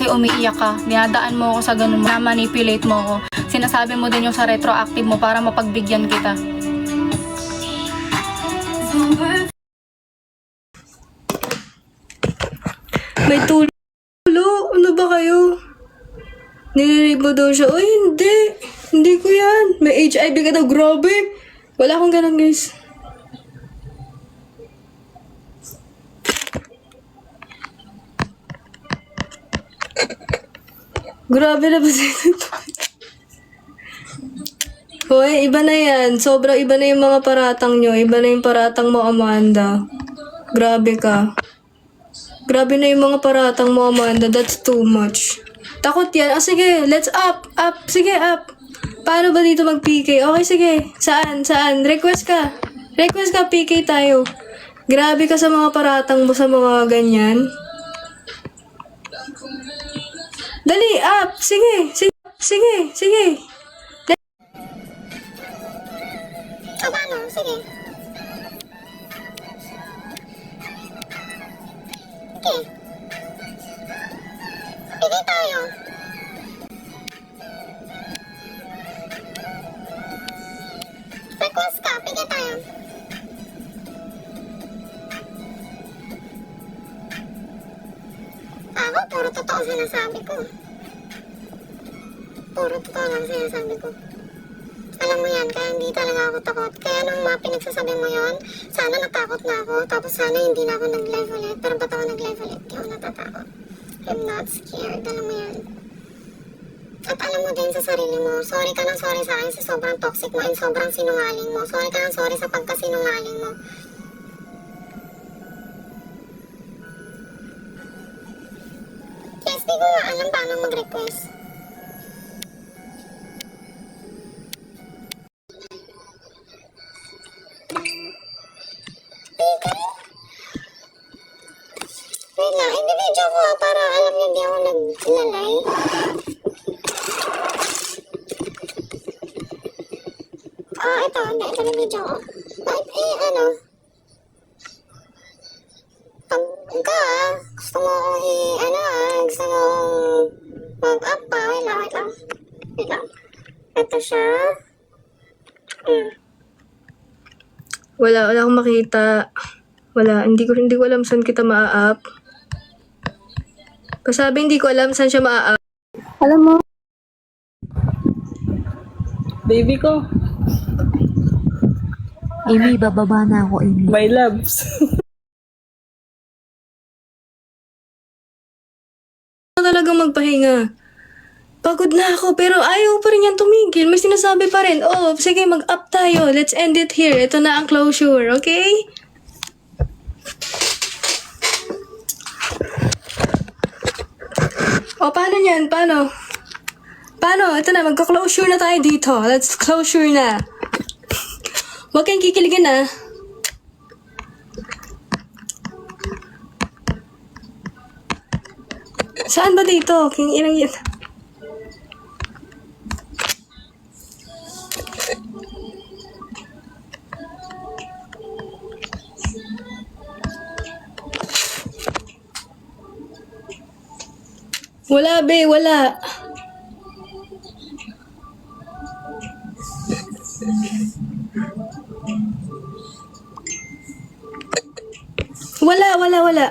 kasi umiiyak ka. Dinadaan mo ako sa ganun, na-manipulate mo ako. Sinasabi mo din yung sa retroactive mo para mapagbigyan kita. May tulo. Ano ba kayo? Nilirate mo daw siya. Uy, hindi. Hindi ko yan. May HIV ka daw. Grabe. Wala akong ganun, guys. Grabe na ba ito? Hoy, iba na yan. Sobrang iba na yung mga paratang nyo. Iba na yung paratang mo, Amanda. Grabe ka. Grabe na yung mga paratang mo, Amanda. That's too much. Takot yan. Ah, sige. Let's up. Up. Sige, up. Paano ba dito mag-PK? Okay, sige. Saan? Saan? Request ka. Request ka, PK tayo. Grabe ka sa mga paratang mo sa mga ganyan. Dali, up. Sige. Sige. Sige. Sige. O paano? Sige. Okay. Pili tayo. Request ka, pili tayo. Ako, puro totoo sinasabi ko. Puro totoo lang sinasabi ko. Alam mo yan, kaya hindi talaga ako takot. Kaya nung mga pinagsasabi mo yon, sana natakot na ako. Tapos sana hindi na ako nag-live ulit. Pero ba't ako nag-live ulit? Di ako natatakot. I'm not scared. Alam mo yan. At alam mo din sa sarili mo, sorry ka ng sorry sa akin sa sobrang toxic mo and sobrang sinungaling mo. Sorry ka ng sorry sa pagkasinungaling mo. Yes, di ko nga alam paano mag-request. Wait lang, i-video ko para alam niyo hindi ako naglalay. Ito, hindi, ito na video ko. Bakit, ano? Pag ka, gusto mo akong gusto mo mag-up pa, wait lang. Wait lang. Ito siya. Wala akong makita. Wala, hindi ko alam saan kita maa-up. Pasabi, hindi ko alam saan siya maa-up. Alam mo, Baby ko, Amy, bababa na ako, Amy. my loves. Talagang magpahinga. Pagod na ako, pero ayaw pa rin yan tumigil. May sinasabi pa rin, oh, sige, mag-up tayo. Let's end it here. Ito na ang closure, okay? O, paano yan? Paano? Ito na, magka-closure na tayo dito. Let's closure na. Huwag kayong kikiligin, ah. Saan ba dito? King inang yan. Wala, be. Wala. Wala.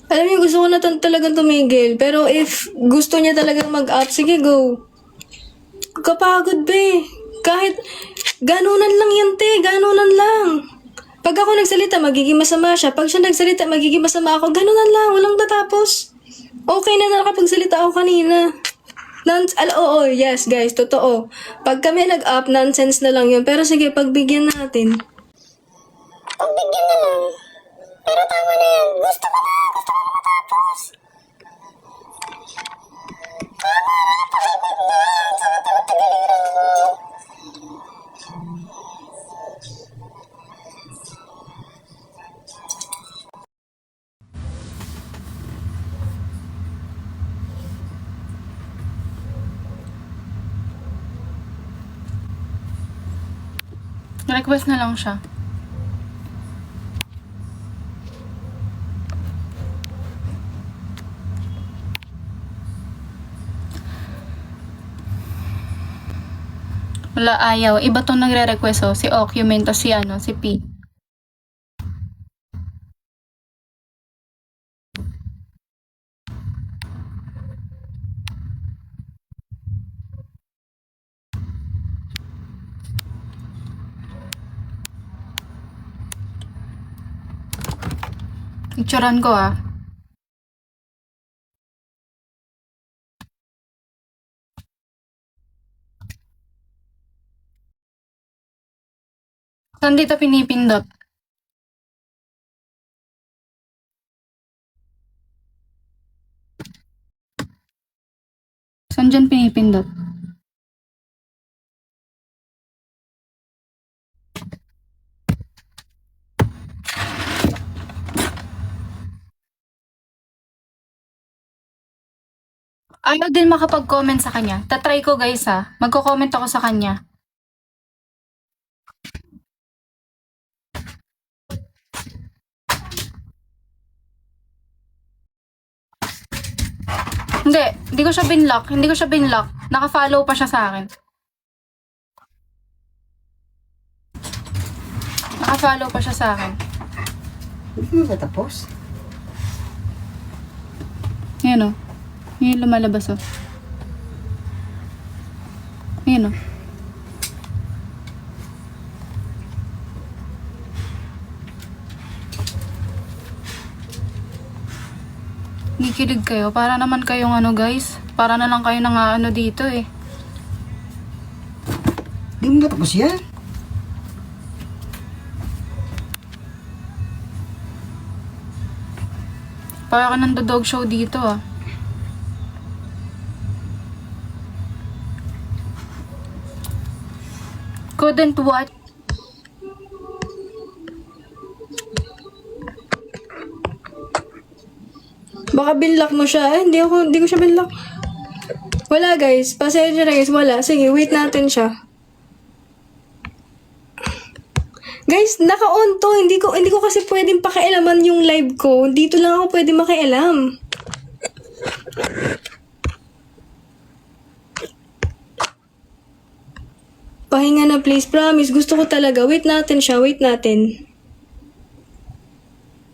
Alam niyo, gusto ko na talagang tumigil. Pero if gusto niya talagang mag-up, sige, go. Kapagod, be. Kahit ganunan lang yan, te. Ganunan lang. Pag ako nagsalita, magiging masama siya. Pag siya nagsalita, magiging masama ako. Ganunan lang. Walang tatapos. Okay na nakapagsalita ako kanina. Oo, yes, guys. Totoo. Pag kami nag-up, nonsense na lang yun. Pero sige, pagbigyan natin. pagbigyan na lang. Pero tama na yan. Gusto ko na matapos. Tama na, napakagod na. Sa tagal-tagaliran mo. Request na lang siya. Wala, ayaw. Iba tong nagre-request, oh. Si Ocument, tas si ano, si P. Picturean ko, ah. Saan dito pinipindot? Saan dyan pinipindot? Ayaw din makapag-comment sa kanya. Tatry ko, guys, ha. Magko-comment ako sa kanya. Hindi ko siya binlock. Hindi ko siya binlock. Naka-follow pa siya sa akin. Naka-follow pa siya sa akin. Hindi mo ba tapos? Ayan, oh. Ayan, lumalabas, oh. Ayan, oh. Gikilig kayo. Para naman kayong ano, guys. Para na lang kayo nang ano dito, eh. Hindi mo ba tapos yan? Para ka nando-dog show dito, ah. Couldn't watch. Baka binlock mo siya. Hindi ko siya binlock. Wala guys. Pasensya na guys. Wala. Sige, wait natin siya. Guys, naka-on to. Hindi ko kasi pwedeng pakialaman yung live ko. Dito lang ako pwede makialam. Pahinga na please. Promise. Gusto ko talaga. Wait natin siya. Wait natin.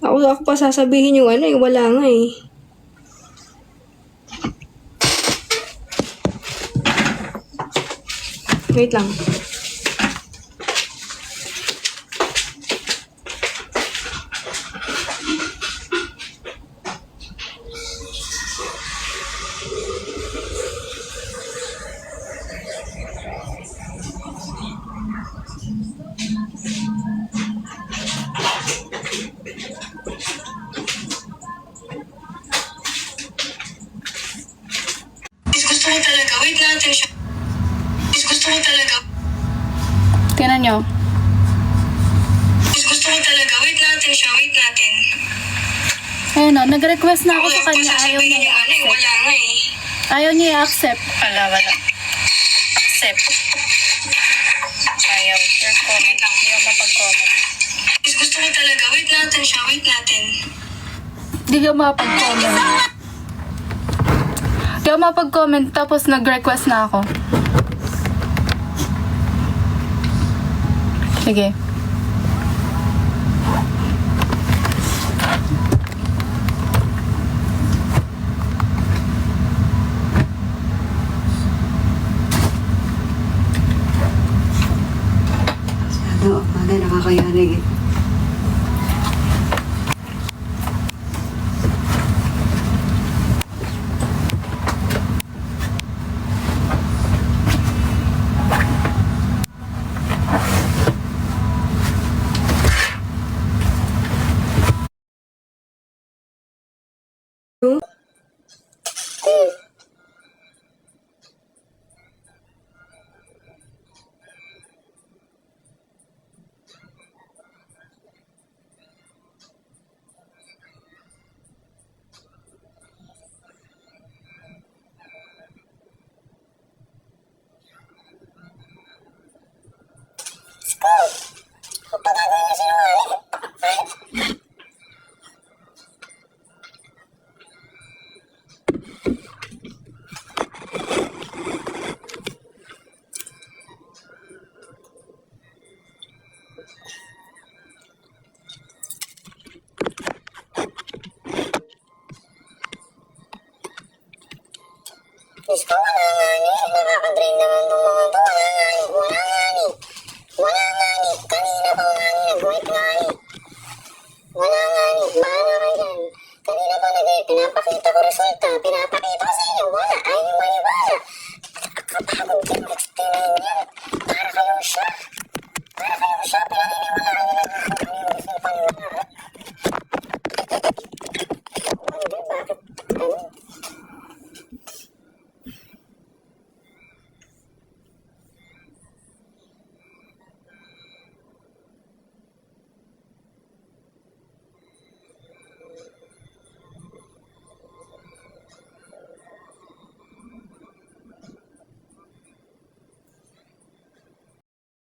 Ako pa sasabihin yung ano eh. Wala nga eh. Wait lang. Gusto ko talaga. Wait natin siya. Gusto ko talaga. Tingnan nyo. Gusto ko talaga. Wait natin siya. Wait natin. Ayun, oh. Nag-request na ako sa kanya. Ayaw niya i-accept. Wala nga eh. Ayaw niya i-accept. Wala. Accept. Ayaw. Your comment. Hindi ako mapag-comment. Gusto ko talaga. Wait natin siya. Wait natin. Hindi ka mapag-comment. Hindi ako mapag-comment. Tapos nag-request na ako. Sige. Ano, bagay nakakayanig eh. Diyos ko, wala nga ni. Nakaka-drain naman itong mga to. Wala nga ni. Wala nga ni. Wala nga ni. Kanina pa nga ni. Nag-wait nga ni. Wala nga ni. Bahala kayo dyan. Kanina pa pinapakita ko resulta. Pinapakita ko sa inyo. Wala.